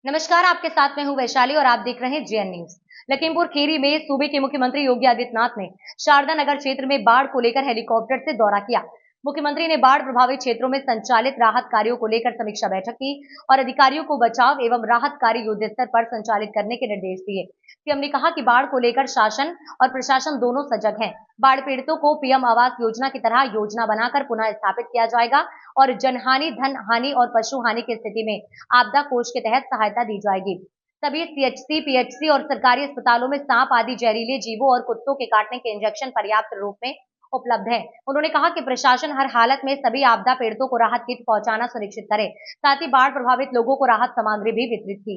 नमस्कार, आपके साथ में हूं वैशाली और आप देख रहे हैं जेएन न्यूज। लखीमपुर खीरी में सूबे के मुख्यमंत्री योगी आदित्यनाथ ने शारदा नगर क्षेत्र में बाढ़ को लेकर हेलीकॉप्टर से दौरा किया। मुख्यमंत्री ने बाढ़ प्रभावित क्षेत्रों में संचालित राहत कार्यों को लेकर समीक्षा बैठक की और अधिकारियों को बचाव एवं राहत कार्य युद्ध स्तर पर संचालित करने के निर्देश दिए। सीएम ने कहा कि बाढ़ को लेकर शासन और प्रशासन दोनों सजग हैं। बाढ़ पीड़ितों को पीएम आवास योजना की तरह योजना बनाकर पुनः स्थापित किया जाएगा और जनहानि, धन हानि और पशु हानि की स्थिति में आपदा कोष के तहत सहायता दी जाएगी। सभी सीएचसी, पीएचसी और सरकारी अस्पतालों में सांप आदि जहरीले जीवों और कुत्तों के काटने के इंजेक्शन पर्याप्त रूप में उपलब्ध है। उन्होंने कहा कि प्रशासन हर हालत में सभी आपदा पीड़ितों को राहत किट पहुंचाना सुनिश्चित करे। साथ ही बाढ़ प्रभावित लोगों को राहत सामग्री भी वितरित की।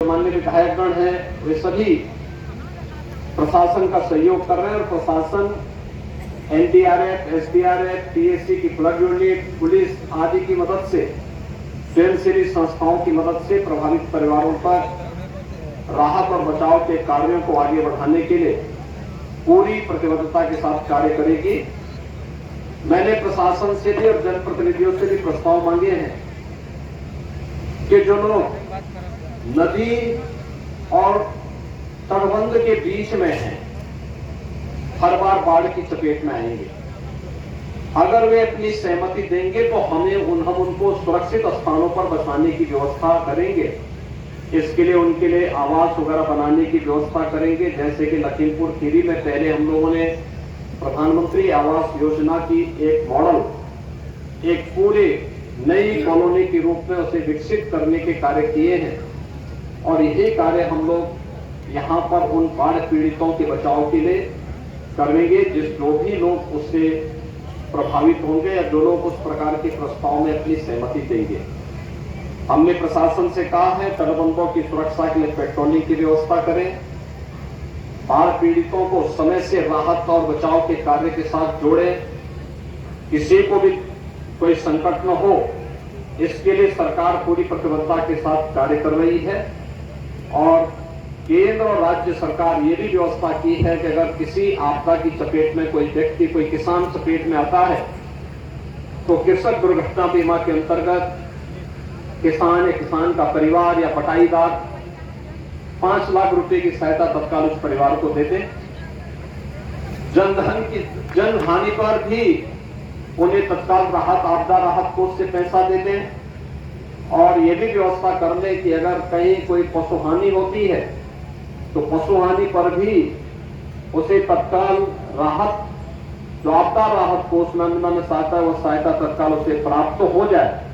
माननीय विधायकगण है वे सभी प्रशासन का सहयोग कर रहे हैं और प्रशासन एनडीआरएफ, एसडीआरएफ, टीएससी की फ्लड यूनिट, पुलिस आदि की मदद से, स्वयंसेवी संस्थाओं की मदद से प्रभावित परिवारों पर राहत और बचाव के कार्यों को आगे बढ़ाने के लिए पूरी प्रतिबद्धता के साथ कार्य करेगी। मैंने प्रशासन से भी और जनप्रतिनिधियों से भी प्रस्ताव मांगे हैं कि जो लोग नदी और तटबंध के बीच में हैं, हर बार बाढ़ की चपेट में आएंगे। अगर वे अपनी सहमति देंगे तो हम उनको सुरक्षित स्थानों पर बसाने की व्यवस्था करेंगे। इसके लिए उनके लिए आवास वगैरह बनाने की व्यवस्था करेंगे। जैसे कि लखीमपुर खीरी में पहले हम लोगों ने प्रधानमंत्री आवास योजना की एक मॉडल, एक पूरे नई कॉलोनी के रूप में उसे विकसित करने के कार्य किए हैं और यही कार्य हम लोग यहाँ पर उन बाढ़ पीड़ितों के बचाव के लिए करेंगे। जो भी लोग उससे प्रभावित होंगे या जो लोग उस प्रकार के प्रस्ताव में अपनी सहमति देंगे, हमने प्रशासन से कहा है तटबंधों की सुरक्षा के लिए पेट्रोलिंग की व्यवस्था करें, बाढ़ पीड़ितों को समय से राहत और बचाव के कार्य के साथ जोड़ें, किसी को भी कोई संकट न हो, इसके लिए सरकार पूरी प्रतिबद्धता के साथ कार्य कर रही है। और केंद्र और राज्य सरकार ये भी व्यवस्था की है कि अगर किसी आपदा की चपेट में कोई व्यक्ति, कोई किसान चपेट में आता है तो कृषक दुर्घटना बीमा के अंतर्गत किसान या किसान का परिवार या बटाईदार 5 लाख रुपए की सहायता तत्काल उस परिवार को देते। जन हानि पर भी उन्हें तत्काल राहत, आपदा राहत कोष से पैसा देते हैं। और ये भी व्यवस्था कर ले कि अगर कहीं कोई पशु हानि होती है तो पशु हानि पर भी उसे तत्काल राहत, जो आपदा राहत कोष में सहायता है, वो सहायता तत्काल उसे प्राप्त हो जाए।